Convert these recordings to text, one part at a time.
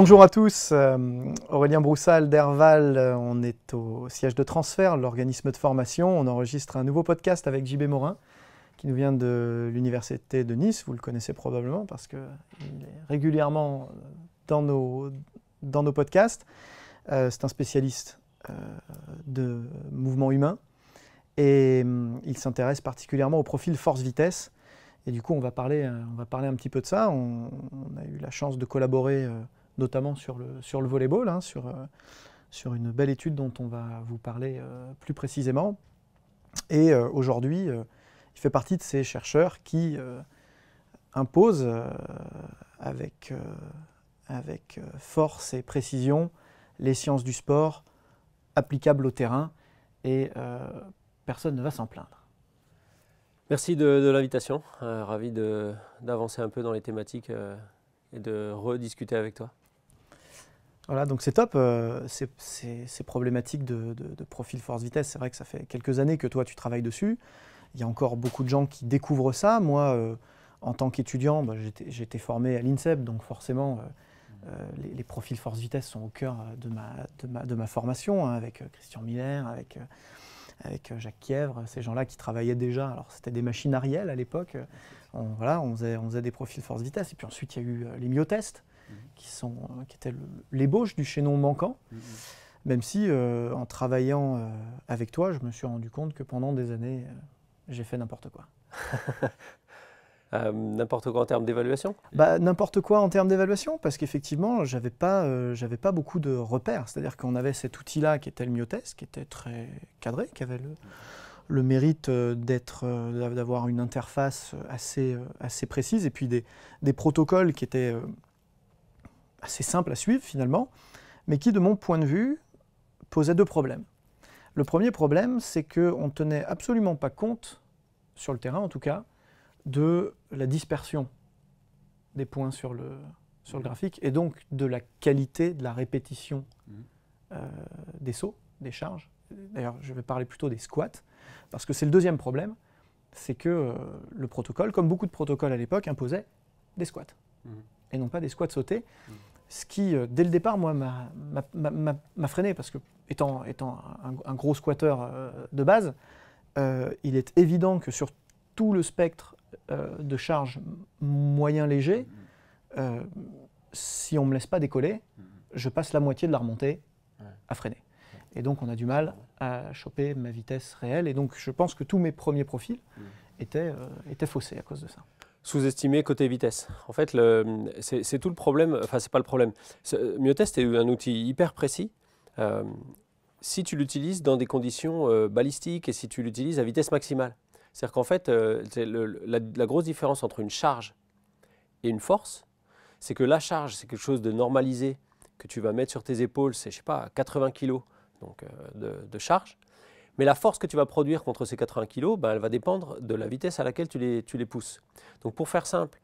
Bonjour à tous, Aurélien Broussal d'Herval, on est au siège de transfert, l'organisme de formation. On enregistre un nouveau podcast avec JB Morin, qui nous vient de l'université de Nice. Vous le connaissez probablement parce qu'il est régulièrement dans nos podcasts. C'est un spécialiste de mouvement humain et il s'intéresse particulièrement au profil force-vitesse. Et du coup, on va parler un petit peu de ça. On a eu la chance de collaborer notamment sur le volleyball, hein, sur une belle étude dont on va vous parler plus précisément. Et aujourd'hui, il fait partie de ces chercheurs qui imposent avec force et précision les sciences du sport applicables au terrain, et personne ne va s'en plaindre. Merci de l'invitation, ravi d'avancer un peu dans les thématiques et de rediscuter avec toi. Voilà, donc c'est top, ces problématiques de profil force-vitesse. C'est vrai que ça fait quelques années que toi tu travailles dessus. Il y a encore beaucoup de gens qui découvrent ça. Moi, en tant qu'étudiant, j'ai été formé à l'INSEP, donc forcément les profils force-vitesse sont au cœur de ma formation, hein, avec Christian Miller, avec Jacques Kièvre, ces gens-là qui travaillaient déjà. Alors c'était des machines Ariel à l'époque. On faisait des profils force-vitesse. Et puis ensuite il y a eu les myotests, qui étaient l'ébauche du chaînon manquant. Même si en travaillant avec toi, je me suis rendu compte que pendant des années, j'ai fait n'importe quoi. N'importe quoi en termes d'évaluation ? N'importe quoi en termes d'évaluation, parce qu'effectivement, j'avais pas beaucoup de repères. C'est-à-dire qu'on avait cet outil-là qui était le myotest, qui était très cadré, qui avait le mérite d'avoir une interface assez précise, et puis des protocoles qui étaient assez simples à suivre finalement, mais qui, de mon point de vue, posaient deux problèmes. Le premier problème, c'est qu'on ne tenait absolument pas compte, sur le terrain en tout cas, de la dispersion des points sur le graphique, et donc de la qualité de la répétition des sauts, des charges. D'ailleurs, je vais parler plutôt des squats, parce que c'est le deuxième problème, c'est que le protocole, comme beaucoup de protocoles à l'époque, imposait des squats, et non pas des squats sautés, ce qui, dès le départ, moi, m'a freiné, parce que, étant un gros squatteur de base, il est évident que sur tout le spectre de charge moyen-léger, si on ne me laisse pas décoller, je passe la moitié de la remontée à freiner. Et donc on a du mal à choper ma vitesse réelle, et donc je pense que tous mes premiers profils étaient faussés à cause de ça. Sous-estimé côté vitesse. En fait, c'est tout le problème, enfin c'est pas le problème. Myotest est un outil hyper précis si tu l'utilises dans des conditions balistiques et si tu l'utilises à vitesse maximale. C'est-à-dire qu'en fait, la grosse différence entre une charge et une force, c'est que la charge, c'est quelque chose de normalisé que tu vas mettre sur tes épaules, c'est, je sais pas, 80 kg donc, de charge. Mais la force que tu vas produire contre ces 80 kg, elle va dépendre de la vitesse à laquelle tu les pousses. Donc pour faire simple,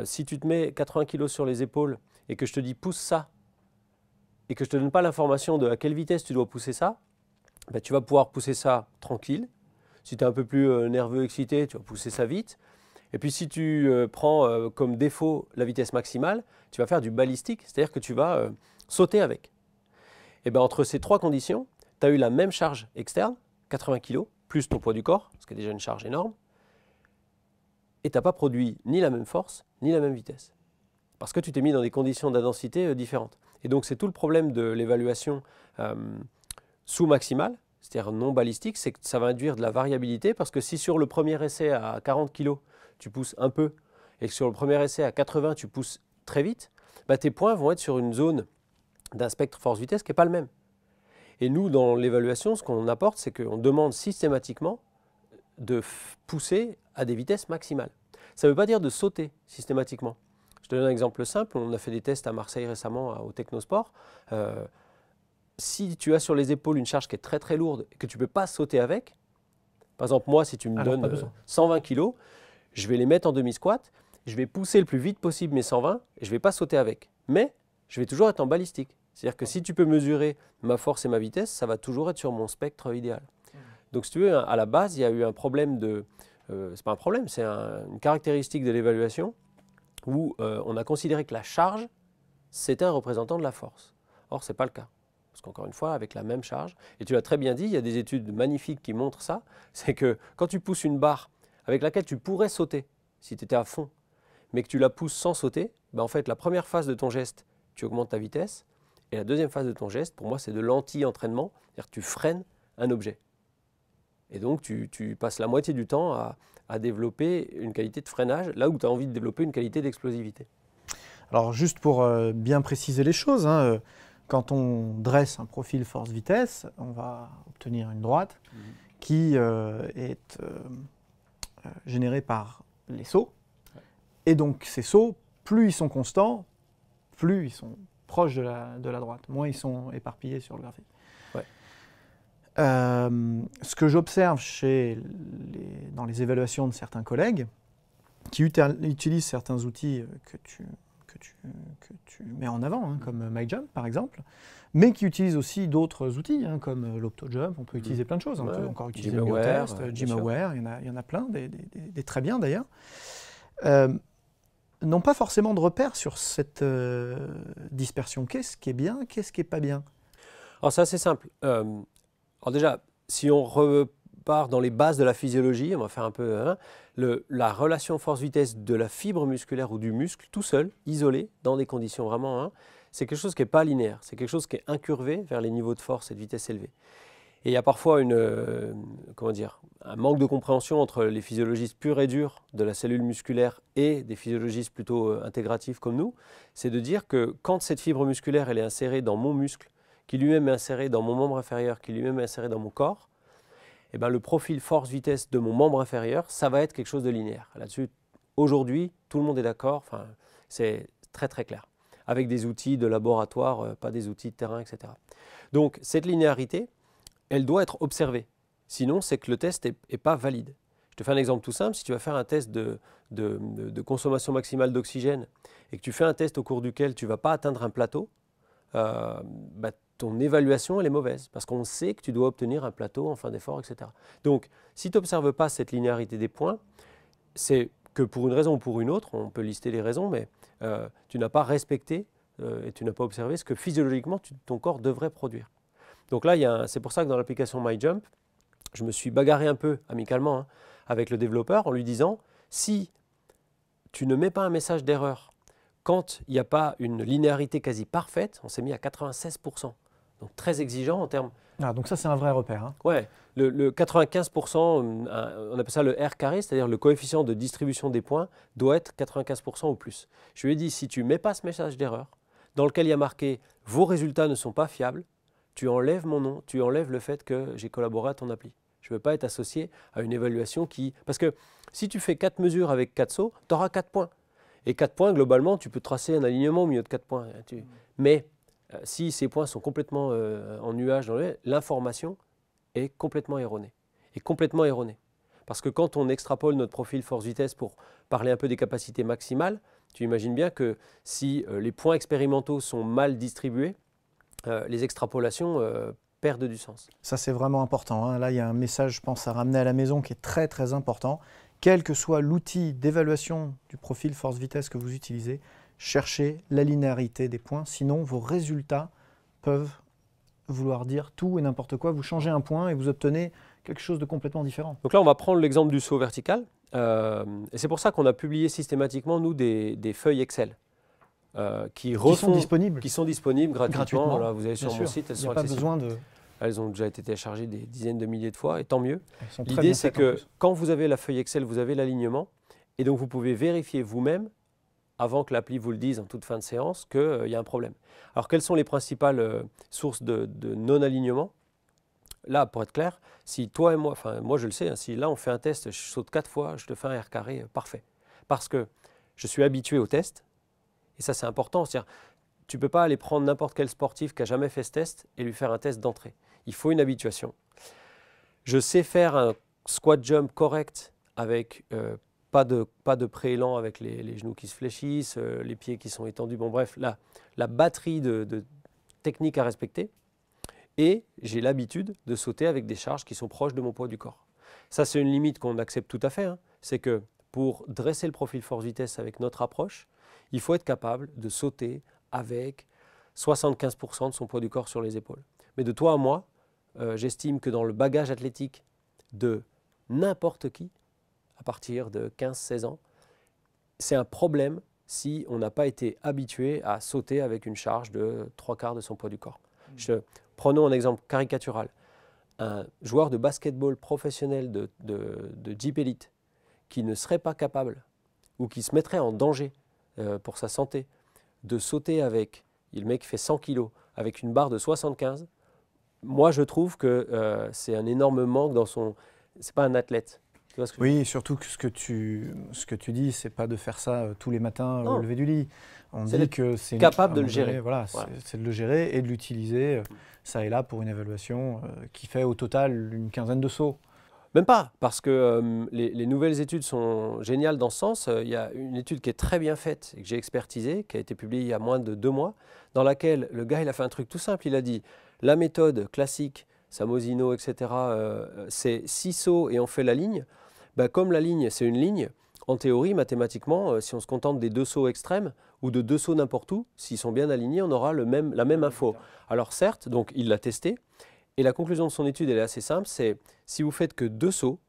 si tu te mets 80 kg sur les épaules et que je te dis pousse ça, et que je ne te donne pas l'information de à quelle vitesse tu dois pousser ça, tu vas pouvoir pousser ça tranquille. Si tu es un peu plus nerveux, excité, tu vas pousser ça vite. Et puis si tu prends comme défaut la vitesse maximale, tu vas faire du balistique, c'est-à-dire que tu vas sauter avec. Et bien entre ces trois conditions, tu as eu la même charge externe, 80 kg, plus ton poids du corps, ce qui est déjà une charge énorme, et tu n'as pas produit ni la même force, ni la même vitesse. Parce que tu t'es mis dans des conditions d'intensité différentes. Et donc c'est tout le problème de l'évaluation sous-maximale, c'est-à-dire non balistique, c'est que ça va induire de la variabilité, parce que si sur le premier essai à 40 kg, tu pousses un peu, et que sur le premier essai à 80, tu pousses très vite, tes points vont être sur une zone d'un spectre force-vitesse qui n'est pas le même. Et nous, dans l'évaluation, ce qu'on apporte, c'est qu'on demande systématiquement de pousser à des vitesses maximales. Ça ne veut pas dire de sauter systématiquement. Je te donne un exemple simple, on a fait des tests à Marseille récemment au Technosport. Si tu as sur les épaules une charge qui est très très lourde et que tu ne peux pas sauter avec, par exemple moi, si tu me donnes 120 kg, je vais les mettre en demi-squat, je vais pousser le plus vite possible mes 120 et je ne vais pas sauter avec. Mais je vais toujours être en balistique. C'est-à-dire que si tu peux mesurer ma force et ma vitesse, ça va toujours être sur mon spectre idéal. Donc si tu veux, à la base, il y a eu un problème de... c'est pas un problème, c'est une caractéristique de l'évaluation où on a considéré que la charge, c'était un représentant de la force. Or, ce n'est pas le cas. Parce qu'encore une fois, avec la même charge, et tu l'as très bien dit, il y a des études magnifiques qui montrent ça, c'est que quand tu pousses une barre avec laquelle tu pourrais sauter, si tu étais à fond, mais que tu la pousses sans sauter, ben en fait, la première phase de ton geste, tu augmentes ta vitesse, et la deuxième phase de ton geste, pour moi, c'est de l'anti-entraînement, c'est-à-dire que tu freines un objet. Et donc, tu passes la moitié du temps à développer une qualité de freinage, là où tu as envie de développer une qualité d'explosivité. Alors, juste pour bien préciser les choses, hein, quand on dresse un profil force-vitesse, on va obtenir une droite qui est générée par les sauts. Et donc, ces sauts, plus ils sont constants, plus ils sont proches de la droite, moins ils sont éparpillés sur le graphique. Ouais. Ce que j'observe dans les évaluations de certains collègues qui utilisent certains outils que tu mets en avant, hein, comme MyJump par exemple, mais qui utilisent aussi d'autres outils, hein, comme l'OptoJump, on peut utiliser plein de choses, on peut encore utiliser Myotest, GymAware, il y en a plein, des très bien d'ailleurs. N'ont pas forcément de repères sur cette dispersion. Qu'est-ce qui est bien, qu'est-ce qui n'est pas bien? Alors c'est assez simple. Alors déjà, si on repart dans les bases de la physiologie, on va faire un peu la relation force-vitesse de la fibre musculaire ou du muscle tout seul, isolé, dans des conditions vraiment, c'est quelque chose qui n'est pas linéaire, c'est quelque chose qui est incurvé vers les niveaux de force et de vitesse élevés. Et il y a parfois un manque de compréhension entre les physiologistes purs et durs de la cellule musculaire et des physiologistes plutôt intégratifs comme nous. C'est de dire que quand cette fibre musculaire elle est insérée dans mon muscle, qui lui-même est inséré dans mon membre inférieur, qui lui-même est inséré dans mon corps, eh ben, le profil force-vitesse de mon membre inférieur, ça va être quelque chose de linéaire. Là-dessus, aujourd'hui, tout le monde est d'accord, c'est très très clair. Avec des outils de laboratoire, pas des outils de terrain, etc. Donc cette linéarité, elle doit être observée. Sinon, c'est que le test n'est pas valide. Je te fais un exemple tout simple. Si tu vas faire un test de consommation maximale d'oxygène et que tu fais un test au cours duquel tu ne vas pas atteindre un plateau, ton évaluation elle est mauvaise parce qu'on sait que tu dois obtenir un plateau en fin d'effort, etc. Donc, si tu n'observes pas cette linéarité des points, c'est que pour une raison ou pour une autre, on peut lister les raisons, mais tu n'as pas respecté et tu n'as pas observé ce que physiologiquement ton corps devrait produire. Donc là, c'est pour ça que dans l'application MyJump, je me suis bagarré un peu amicalement avec le développeur en lui disant si tu ne mets pas un message d'erreur quand il n'y a pas une linéarité quasi parfaite, on s'est mis à 96%. Donc très exigeant en termes… Ah, donc ça, c'est un vrai repère. Hein. Ouais, le 95%, on appelle ça le R carré, c'est-à-dire le coefficient de distribution des points doit être 95% ou plus. Je lui ai dit si tu ne mets pas ce message d'erreur dans lequel il y a marqué « vos résultats ne sont pas fiables », tu enlèves mon nom, tu enlèves le fait que j'ai collaboré à ton appli. Je ne veux pas être associé à une évaluation qui… Parce que si tu fais 4 mesures avec 4 sauts, tu auras 4 points. Et 4 points, globalement, tu peux tracer un alignement au milieu de 4 points. Mais si ces points sont complètement en nuage, l'information est complètement erronée. Parce que quand on extrapole notre profil force-vitesse pour parler un peu des capacités maximales, tu imagines bien que si les points expérimentaux sont mal distribués, les extrapolations perdent du sens. Ça, c'est vraiment important. Hein. Là, il y a un message, je pense, à ramener à la maison qui est très, très important. Quel que soit l'outil d'évaluation du profil force-vitesse que vous utilisez, cherchez la linéarité des points. Sinon, vos résultats peuvent vouloir dire tout et n'importe quoi. Vous changez un point et vous obtenez quelque chose de complètement différent. Donc là, on va prendre l'exemple du saut vertical. Et c'est pour ça qu'on a publié systématiquement, nous, des feuilles Excel. Qui sont disponibles gratuitement. Là, vous allez sur mon site, elles sont accessibles. Elles ont déjà été téléchargées des dizaines de milliers de fois, et tant mieux. L'idée, c'est que quand vous avez la feuille Excel, vous avez l'alignement, et donc vous pouvez vérifier vous-même, avant que l'appli vous le dise en toute fin de séance, qu'il y a un problème. Alors, quelles sont les principales sources de non-alignement? Là, pour être clair, si toi et moi, enfin moi je le sais, si là on fait un test, je saute 4 fois, je te fais un R carré parfait. Parce que je suis habitué au test. Et ça, c'est important. C'est-à-dire, tu ne peux pas aller prendre n'importe quel sportif qui n'a jamais fait ce test et lui faire un test d'entrée. Il faut une habituation. Je sais faire un squat jump correct avec pas de préélan avec les genoux qui se fléchissent, les pieds qui sont étendus. Bon, bref, là, la batterie de techniques à respecter. Et j'ai l'habitude de sauter avec des charges qui sont proches de mon poids du corps. Ça, c'est une limite qu'on accepte tout à fait. C'est que pour dresser le profil force-vitesse avec notre approche, il faut être capable de sauter avec 75% de son poids du corps sur les épaules. Mais de toi à moi, j'estime que dans le bagage athlétique de n'importe qui, à partir de 15-16 ans, c'est un problème si on n'a pas été habitué à sauter avec une charge de 3/4 de son poids du corps. Prenons un exemple caricatural. Un joueur de basketball professionnel de Jeep Elite qui ne serait pas capable ou qui se mettrait en danger pour sa santé de sauter avec, le mec fait 100 kg avec une barre de 75, moi je trouve que c'est un énorme manque dans son... C'est pas un athlète. Tu vois ce que Oui, surtout que ce que tu dis, c'est pas de faire ça tous les matins au lever du lit. On dit que c'est capable de le gérer. Voilà, c'est de le gérer et de l'utiliser ça et là pour une évaluation qui fait au total une quinzaine de sauts. Même pas, parce que les nouvelles études sont géniales dans ce sens. Il y a une étude qui est très bien faite et que j'ai expertisée, qui a été publiée il y a moins de 2 mois, dans laquelle le gars il a fait un truc tout simple. Il a dit la méthode classique, Samozino, etc., c'est 6 sauts et on fait la ligne. Ben, comme la ligne, c'est une ligne, en théorie, mathématiquement, si on se contente des 2 sauts extrêmes ou de 2 sauts n'importe où, s'ils sont bien alignés, on aura la même info. Alors certes, donc il l'a testé, et la conclusion de son étude elle est assez simple, c'est si vous faites que 2 sauts,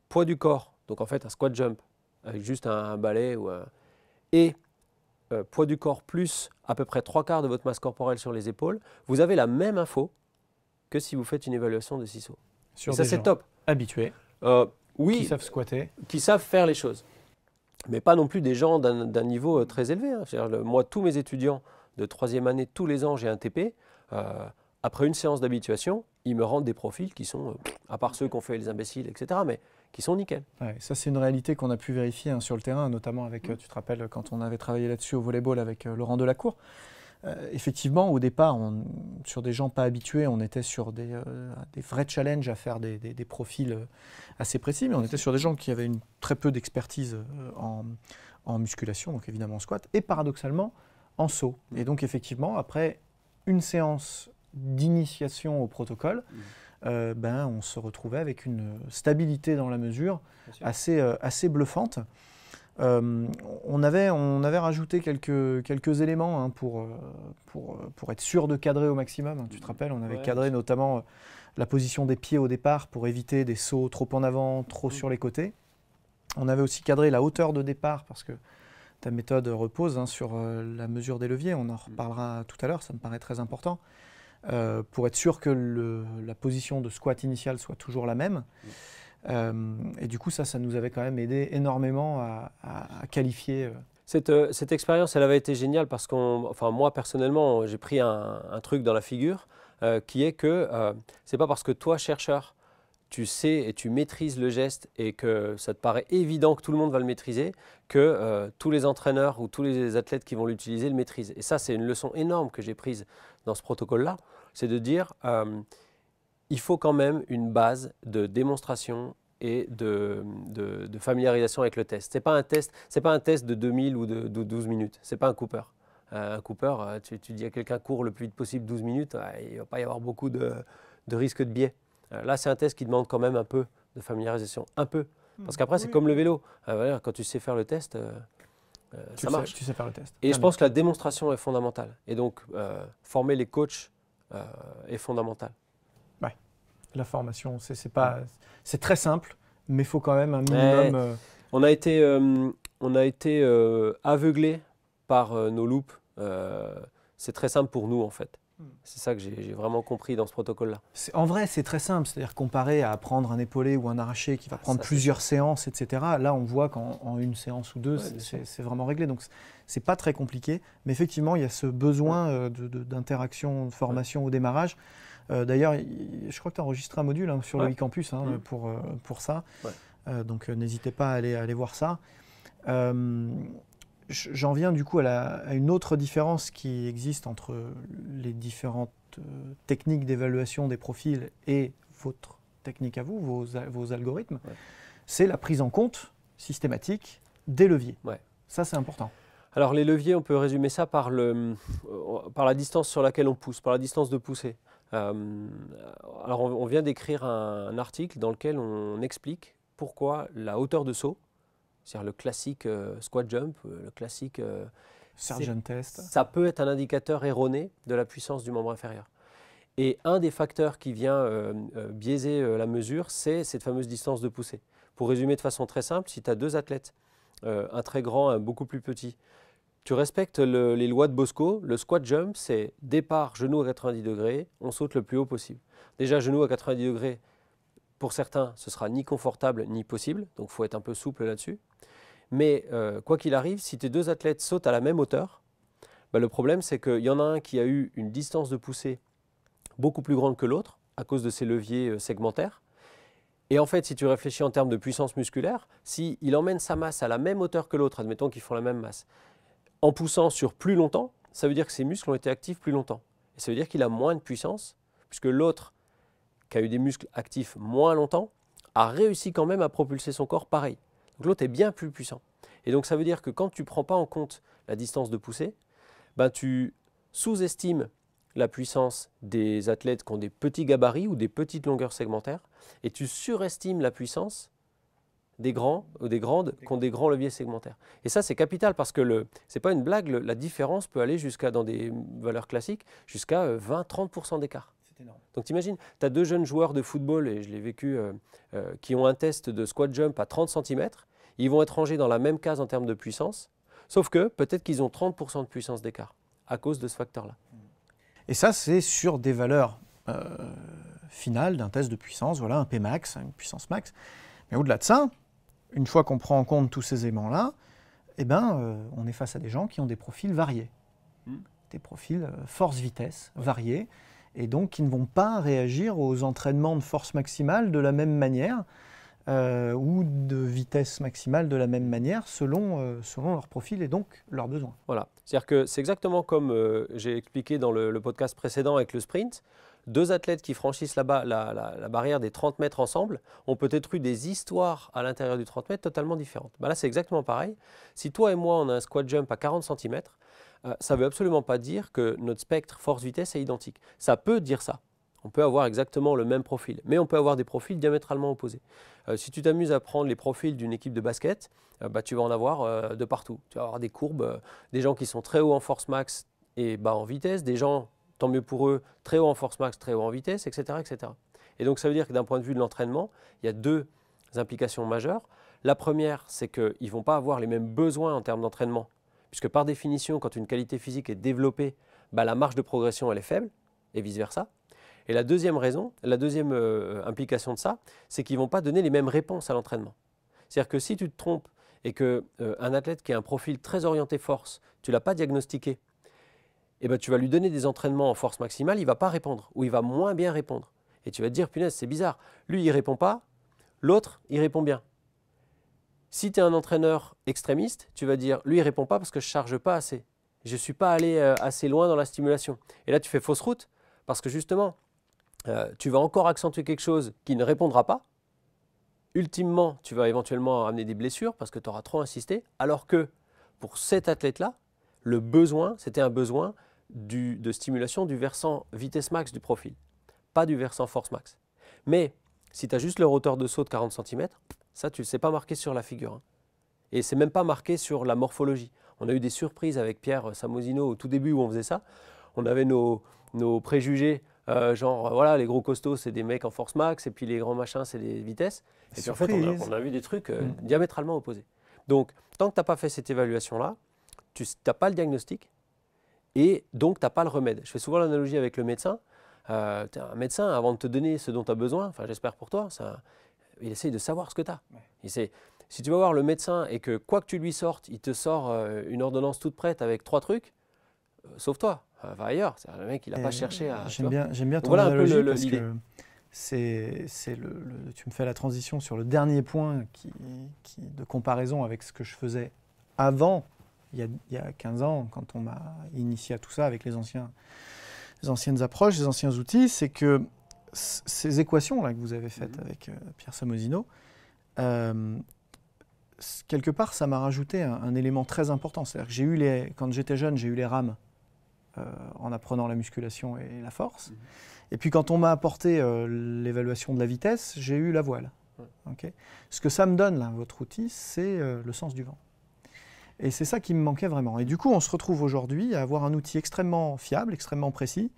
poids du corps, donc en fait un squat jump avec juste un balai et poids du corps plus à peu près 3/4 de votre masse corporelle sur les épaules, vous avez la même info que si vous faites une évaluation de 6 sauts. Sur et ça des c'est gens top. Habitués, Oui, qui savent squatter. Qui savent faire les choses. Mais pas non plus des gens d'un niveau très élevé. Hein. Moi, tous mes étudiants de 3e année, tous les ans, j'ai un TP. Après une séance d'habituation, ils me rendent des profils qui sont, à part ceux qu'on fait les imbéciles, etc., mais qui sont nickel. Ouais, ça, c'est une réalité qu'on a pu vérifier sur le terrain, notamment avec, tu te rappelles, quand on avait travaillé là-dessus au volleyball avec Laurent Delacour. Effectivement, au départ, sur des gens pas habitués, on était sur des vrais challenges à faire des profils assez précis, mais on était sur des gens qui avaient très peu d'expertise en musculation, donc évidemment en squat, et paradoxalement en saut. Et donc effectivement, après une séance d'initiation au protocole, on se retrouvait avec une stabilité dans la mesure assez bluffante. On avait rajouté quelques éléments pour être sûr de cadrer au maximum. Tu te rappelles, on avait cadré notamment la position des pieds au départ pour éviter des sauts trop en avant, trop sur les côtés. On avait aussi cadré la hauteur de départ parce que ta méthode repose sur la mesure des leviers. On en reparlera tout à l'heure, ça me paraît très important. Pour être sûr que la position de squat initiale soit toujours la même. Et du coup, ça nous avait quand même aidé énormément à qualifier. Cette expérience, elle avait été géniale parce moi, personnellement, j'ai pris un truc dans la figure qui est que c'est pas parce que toi, chercheur, tu sais et tu maîtrises le geste et que ça te paraît évident que tout le monde va le maîtriser, que tous les entraîneurs ou tous les athlètes qui vont l'utiliser le maîtrisent. Et ça, c'est une leçon énorme que j'ai prise dans ce protocole-là, c'est de dire il faut quand même une base de démonstration et de familiarisation avec le test. C'est pas un test de 2000 ou de 12 minutes. C'est pas un Cooper. Un Cooper, tu dis à quelqu'un court le plus vite possible 12 minutes, il ne va pas y avoir beaucoup de risque de biais. Là, c'est un test qui demande quand même un peu de familiarisation. Un peu. Parce qu'après, c'est comme le vélo. Quand tu sais faire le test, ça marche. Tu sais faire le test. Et je pense que la démonstration est fondamentale. Et donc, former les coachs est fondamental. Ouais. La formation, c'est très simple, mais il faut quand même un minimum. On a été aveuglés par nos loupes. C'est très simple pour nous, en fait. C'est ça que j'ai vraiment compris dans ce protocole-là. En vrai, c'est très simple. C'est-à-dire comparé à prendre un épaulé ou un arraché qui va prendre plusieurs séances, etc. Là, on voit qu'en une séance ou deux, c'est vraiment réglé. Donc, c'est pas très compliqué. Mais effectivement, il y a ce besoin d'interaction, de formation au démarrage. D'ailleurs, je crois que tu as enregistré un module sur le e-campus pour ça. Ouais. Donc, n'hésitez pas à aller voir ça. J'en viens du coup à une autre différence qui existe entre les différentes techniques d'évaluation des profils et votre technique à vous, vos algorithmes. Ouais. C'est la prise en compte systématique des leviers. Ouais. Ça, c'est important. Alors, les leviers, on peut résumer ça par la distance sur laquelle on pousse, par la distance de poussée. Alors, on vient d'écrire un article dans lequel on explique pourquoi la hauteur de saut, c'est-à-dire le classique squat jump, le classique Surgeon test. Ça peut être un indicateur erroné de la puissance du membre inférieur. Et un des facteurs qui vient biaiser la mesure, c'est cette fameuse distance de poussée. Pour résumer de façon très simple, si tu as deux athlètes, un très grand, un beaucoup plus petit, tu respectes les lois de Bosco. Le squat jump, c'est départ, genou à 90 degrés, on saute le plus haut possible. Déjà, genou à 90 degrés, pour certains, ce sera ni confortable ni possible, donc il faut être un peu souple là-dessus. Mais quoi qu'il arrive, si tes deux athlètes sautent à la même hauteur, bah, le problème c'est qu'il y en a un qui a eu une distance de poussée beaucoup plus grande que l'autre à cause de ses leviers segmentaires. Et en fait, si tu réfléchis en termes de puissance musculaire, s'il emmène sa masse à la même hauteur que l'autre, admettons qu'ils font la même masse, en poussant sur plus longtemps, ça veut dire que ses muscles ont été actifs plus longtemps. Et ça veut dire qu'il a moins de puissance, puisque l'autre, qui a eu des muscles actifs moins longtemps, a réussi quand même à propulser son corps pareil. Donc l'autre est bien plus puissant. Et donc ça veut dire que quand tu ne prends pas en compte la distance de poussée, ben tu sous-estimes la puissance des athlètes qui ont des petits gabarits ou des petites longueurs segmentaires, et tu surestimes la puissance des grands ou des grandes qui ont des grands leviers segmentaires. Et ça, c'est capital parce que ce n'est pas une blague, la différence peut aller jusqu'à, dans des valeurs classiques, jusqu'à 20-30% d'écart. C'est énorme. Donc t'imagines, tu as deux jeunes joueurs de football, et je l'ai vécu, qui ont un test de squat jump à 30 cm, ils vont être rangés dans la même case en termes de puissance, sauf que peut-être qu'ils ont 30% de puissance d'écart à cause de ce facteur-là. Et ça, c'est sur des valeurs finales d'un test de puissance, voilà, un Pmax, une puissance max. Mais au-delà de ça, une fois qu'on prend en compte tous ces éléments-là, eh ben, on est face à des gens qui ont des profils variés, des profils force-vitesse variés, et donc qui ne vont pas réagir aux entraînements de force maximale de la même manière, ou de vitesse maximale de la même manière, selon leur profil et donc leurs besoins. Voilà, c'est-à-dire que c'est exactement comme j'ai expliqué dans le podcast précédent avec le sprint. Deux athlètes qui franchissent la barrière des 30 mètres ensemble ont peut-être eu des histoires à l'intérieur du 30 mètres totalement différentes. Ben là, c'est exactement pareil. Si toi et moi, on a un squat jump à 40 cm, ça ne veut absolument pas dire que notre spectre force-vitesse est identique. Ça peut dire ça. On peut avoir exactement le même profil, mais on peut avoir des profils diamétralement opposés. Si tu t'amuses à prendre les profils d'une équipe de basket, tu vas en avoir de partout. Tu vas avoir des courbes, des gens qui sont très hauts en force max et bas en vitesse, des gens, tant mieux pour eux, très hauts en force max, très hauts en vitesse, etc., etc. Et donc ça veut dire que d'un point de vue de l'entraînement, il y a deux implications majeures. La première, c'est qu'ils ne vont pas avoir les mêmes besoins en termes d'entraînement, puisque par définition, quand une qualité physique est développée, la marge de progression elle est faible, et vice-versa. Et la deuxième raison, la deuxième implication de ça, c'est qu'ils ne vont pas donner les mêmes réponses à l'entraînement. C'est-à-dire que si tu te trompes et qu'un athlète qui a un profil très orienté force, tu ne l'as pas diagnostiqué, et tu vas lui donner des entraînements en force maximale, il ne va pas répondre, ou il va moins bien répondre. Et tu vas te dire, punaise, c'est bizarre, lui il ne répond pas, l'autre il répond bien. Si tu es un entraîneur extrémiste, tu vas dire, lui il ne répond pas parce que je ne charge pas assez. Je ne suis pas allé assez loin dans la stimulation. Et là tu fais fausse route, parce que justement, tu vas encore accentuer quelque chose qui ne répondra pas. Ultimement, tu vas éventuellement amener des blessures parce que tu auras trop insisté, alors que pour cet athlète-là, le besoin, c'était un besoin de stimulation du versant vitesse max du profil, pas du versant force max. Mais si tu as juste leur hauteur de saut de 40 cm, ça, tu ne sais pas marqué sur la figure. Et ce n'est même pas marqué sur la morphologie. On a eu des surprises avec Pierre Samosino au tout début où on faisait ça. On avait nos préjugés, voilà, les gros costauds, c'est des mecs en force max, et puis les grands machins, c'est des vitesses. Et puis en fait, on a vu des trucs diamétralement opposés. Donc, tant que tu n'as pas fait cette évaluation-là, tu n'as pas le diagnostic, et donc tu n'as pas le remède. Je fais souvent l'analogie avec le médecin. Un médecin, avant de te donner ce dont tu as besoin, enfin j'espère pour toi, il essaye de savoir ce que tu as. Ouais. Si tu vas voir le médecin et que quoi que tu lui sortes, il te sort une ordonnance toute prête avec 3 trucs, sauve-toi, va ailleurs. Le mec, il n'a pas cherché à... J'aime bien ton voilà analogie un peu parce que tu me fais la transition sur le dernier point de comparaison avec ce que je faisais avant, il y a 15 ans, quand on m'a initié à tout ça avec les anciennes approches, les anciens outils, c'est que ces équations-là que vous avez faites avec Pierre Samosino, quelque part, ça m'a rajouté un élément très important. C'est-à-dire que quand j'étais jeune, j'ai eu les rames en apprenant la musculation et la force. Et puis quand on m'a apporté l'évaluation de la vitesse, j'ai eu la voile. Okay. Ce que ça me donne, là, votre outil, c'est le sens du vent. Et c'est ça qui me manquait vraiment. Et du coup, on se retrouve aujourd'hui à avoir un outil extrêmement fiable, extrêmement précis,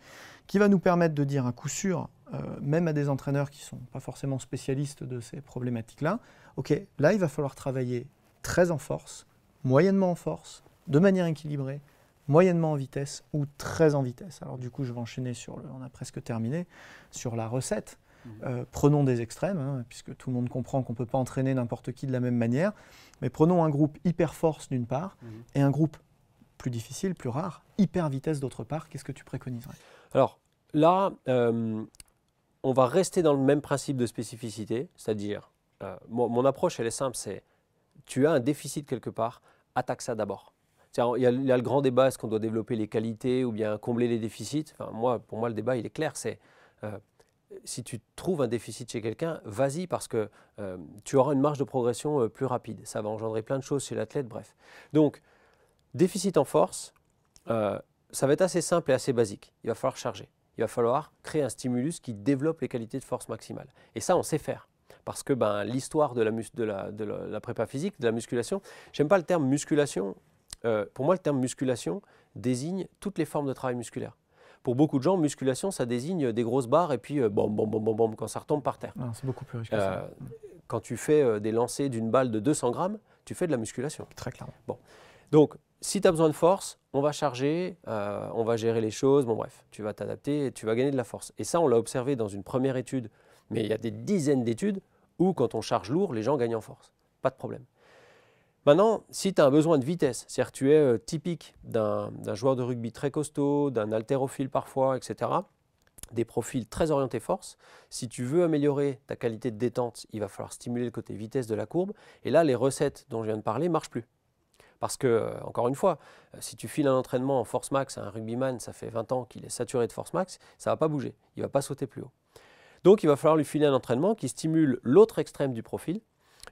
qui va nous permettre de dire à coup sûr, même à des entraîneurs qui ne sont pas forcément spécialistes de ces problématiques-là, ok, là il va falloir travailler très en force, moyennement en force, de manière équilibrée, moyennement en vitesse ou très en vitesse. Alors du coup, je vais enchaîner sur on a presque terminé, sur la recette. Prenons des extrêmes, hein, puisque tout le monde comprend qu'on ne peut pas entraîner n'importe qui de la même manière, mais prenons un groupe hyper force d'une part, et un groupe plus difficile, plus rare, hyper vitesse d'autre part. Qu'est-ce que tu préconiserais? Alors là, on va rester dans le même principe de spécificité, c'est-à-dire, mon approche elle est simple, c'est tu as un déficit quelque part, attaque ça d'abord. Il y a le grand débat, est-ce qu'on doit développer les qualités ou bien combler les déficits? Enfin, pour moi, le débat il est clair, c'est si tu trouves un déficit chez quelqu'un, vas-y parce que tu auras une marge de progression plus rapide. Ça va engendrer plein de choses chez l'athlète, bref. Donc, déficit en force, ça va être assez simple et assez basique. Il va falloir charger. Il va falloir créer un stimulus qui développe les qualités de force maximale. Et ça, on sait faire. Parce que l'histoire de la prépa physique, de la musculation, j'aime pas le terme musculation. Pour moi, le terme musculation désigne toutes les formes de travail musculaire. Pour beaucoup de gens, musculation, ça désigne des grosses barres et puis bom, quand ça retombe par terre. C'est beaucoup plus riche que ça. Quand tu fais des lancers d'une balle de 200 grammes, tu fais de la musculation. Très clairement. Bon. Donc, si tu as besoin de force, on va charger, on va gérer les choses, bon bref, tu vas t'adapter et tu vas gagner de la force. Et ça, on l'a observé dans une première étude, mais il y a des dizaines d'études où quand on charge lourd, les gens gagnent en force. Pas de problème. Maintenant, si tu as un besoin de vitesse, c'est-à-dire que tu es typique d'un joueur de rugby très costaud, d'un haltérophile parfois, etc., des profils très orientés force, si tu veux améliorer ta qualité de détente, il va falloir stimuler le côté vitesse de la courbe. Et là, les recettes dont je viens de parler ne marchent plus. Parce que, encore une fois, si tu files un entraînement en force max à un rugbyman, ça fait 20 ans qu'il est saturé de force max, ça ne va pas bouger, il ne va pas sauter plus haut. Donc, il va falloir lui filer un entraînement qui stimule l'autre extrême du profil.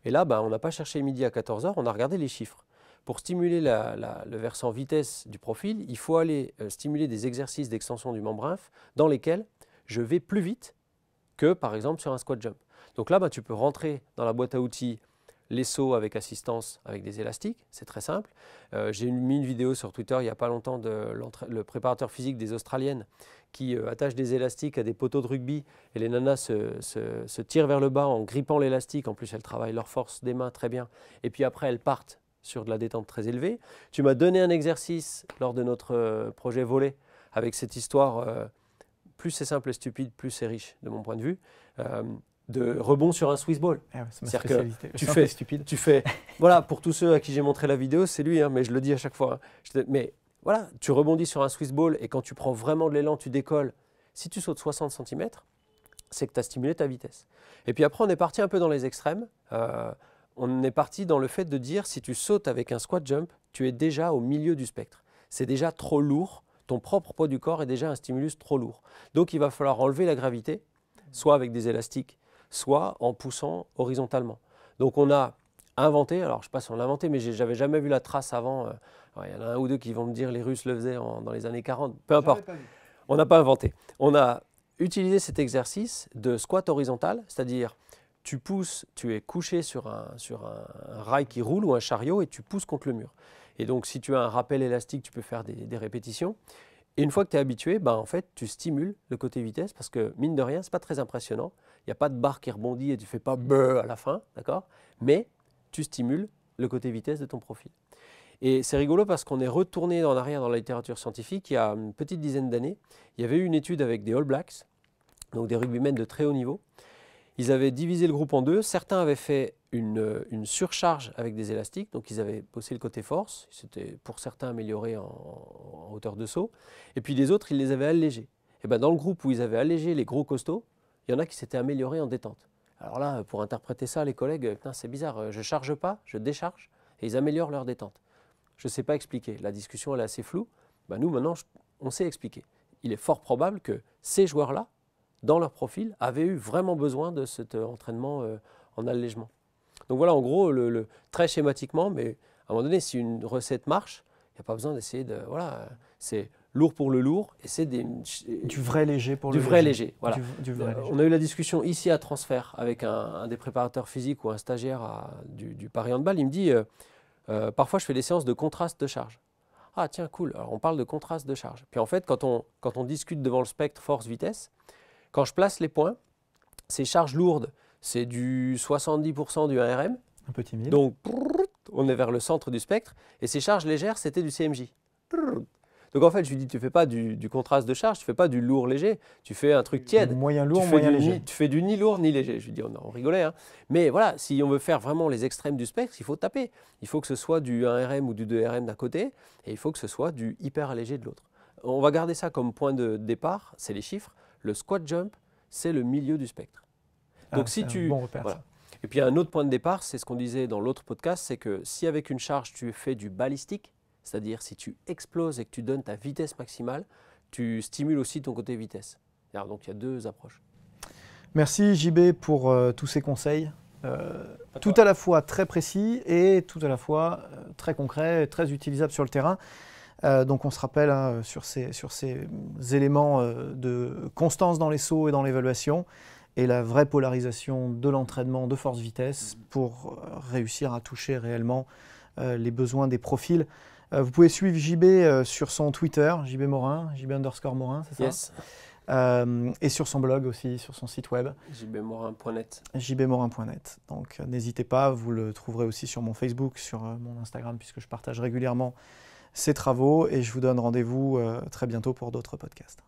Et là, on n'a pas cherché midi à 14 h, on a regardé les chiffres. Pour stimuler le versant vitesse du profil, il faut aller stimuler des exercices d'extension du membre inf dans lesquels je vais plus vite que, par exemple, sur un squat jump. Donc là, tu peux rentrer dans la boîte à outils les sauts avec assistance avec des élastiques, c'est très simple. J'ai mis une vidéo sur Twitter il n'y a pas longtemps de le préparateur physique des Australiennes qui attache des élastiques à des poteaux de rugby et les nanas se tirent vers le bas en grippant l'élastique. En plus, elles travaillent leur force des mains très bien. Et puis après, elles partent sur de la détente très élevée. Tu m'as donné un exercice lors de notre projet volet avec cette histoire, plus c'est simple et stupide, plus c'est riche de mon point de vue. De rebond sur un Swiss ball. C'est-à-dire que tu fais, voilà, pour tous ceux à qui j'ai montré la vidéo, c'est lui, hein, mais je le dis à chaque fois. Mais voilà, tu rebondis sur un Swiss ball et quand tu prends vraiment de l'élan, tu décolles. Si tu sautes 60 cm, c'est que tu as stimulé ta vitesse. Et puis après, on est parti un peu dans les extrêmes. On est parti dans le fait de dire, si tu sautes avec un squat jump, tu es déjà au milieu du spectre. C'est déjà trop lourd. Ton propre poids du corps est déjà un stimulus trop lourd. Donc, il va falloir enlever la gravité, soit avec des élastiques, soit en poussant horizontalement. Donc on a inventé, alors je ne sais pas si on l'a inventé, mais j'avais jamais vu la trace avant. Il y en a un ou deux qui vont me dire les Russes le faisaient dans les années 40, peu importe. On n'a pas inventé. On a utilisé cet exercice de squat horizontal, c'est-à-dire tu pousses, tu es couché sur un rail qui roule ou un chariot et tu pousses contre le mur. Et donc si tu as un rappel élastique, tu peux faire des répétitions. Et une fois que tu es habitué, en fait, tu stimules le côté vitesse parce que, mine de rien, ce n'est pas très impressionnant. Il n'y a pas de barre qui rebondit et tu ne fais pas brrr à la fin, d'accord? Mais tu stimules le côté vitesse de ton profil. Et c'est rigolo parce qu'on est retourné en arrière dans la littérature scientifique. Il y a une petite dizaine d'années, il y avait eu une étude avec des All Blacks, donc des rugbymen de très haut niveau. Ils avaient divisé le groupe en deux. Certains avaient fait une surcharge avec des élastiques, donc ils avaient bossé le côté force. C'était pour certains amélioré en hauteur de saut. Et puis les autres, ils les avaient allégés. Et dans le groupe où ils avaient allégé les gros costauds, il y en a qui s'étaient améliorés en détente. Alors là, pour interpréter ça, les collègues, c'est bizarre, je ne charge pas, je décharge, et ils améliorent leur détente. Je ne sais pas expliquer. La discussion elle est assez floue. Nous, maintenant, on sait expliquer. Il est fort probable que ces joueurs-là, dans leur profil, avaient eu vraiment besoin de cet entraînement en allègement. Donc voilà, en gros, très schématiquement, mais à un moment donné, si une recette marche, il n'y a pas besoin d'essayer de... Voilà, c'est lourd pour le lourd, et c'est du vrai léger pour le vrai léger. Voilà. Du vrai léger. On a eu la discussion ici à Transfert avec un des préparateurs physiques ou un stagiaire du Paris Handball. Il me dit, Parfois, je fais des séances de contraste de charge. Ah tiens, cool, alors on parle de contraste de charge. Puis en fait, quand on discute devant le spectre force-vitesse, quand je place les points, ces charges lourdes, c'est du 70% du 1RM. Un peu timide. Donc, on est vers le centre du spectre. Et ces charges légères, c'était du CMJ. Donc en fait, je lui dis, tu ne fais pas du contraste de charge, tu ne fais pas du lourd léger, tu fais un truc tiède. Moyen lourd, moyen léger. Tu fais du ni lourd ni léger. Je lui dis, on rigolait. Hein. Mais voilà, si on veut faire vraiment les extrêmes du spectre, il faut taper. Il faut que ce soit du 1RM ou du 2RM d'un côté, et il faut que ce soit du hyper allégé de l'autre. On va garder ça comme point de départ, c'est les chiffres. Le squat jump, c'est le milieu du spectre. Donc si tu... Bon repère, voilà. ça. Et puis un autre point de départ, c'est ce qu'on disait dans l'autre podcast, c'est que si avec une charge, tu fais du balistique, c'est-à-dire si tu exploses et que tu donnes ta vitesse maximale, tu stimules aussi ton côté vitesse. Alors, donc il y a deux approches. Merci JB pour tous ces conseils, tout à la fois très précis et tout à la fois très concrets, très utilisables sur le terrain. Donc on se rappelle hein, sur ces éléments de constance dans les sauts et dans l'évaluation et la vraie polarisation de l'entraînement de force-vitesse pour réussir à toucher réellement les besoins des profils. Vous pouvez suivre JB sur son Twitter, JB Morin, JB_Morin, c'est ça? Yes. Et sur son blog aussi, sur son site web. jbmorin.net. jbmorin.net. Donc n'hésitez pas, vous le trouverez aussi sur mon Facebook, sur mon Instagram, puisque je partage régulièrement ces travaux. Et je vous donne rendez-vous très bientôt pour d'autres podcasts.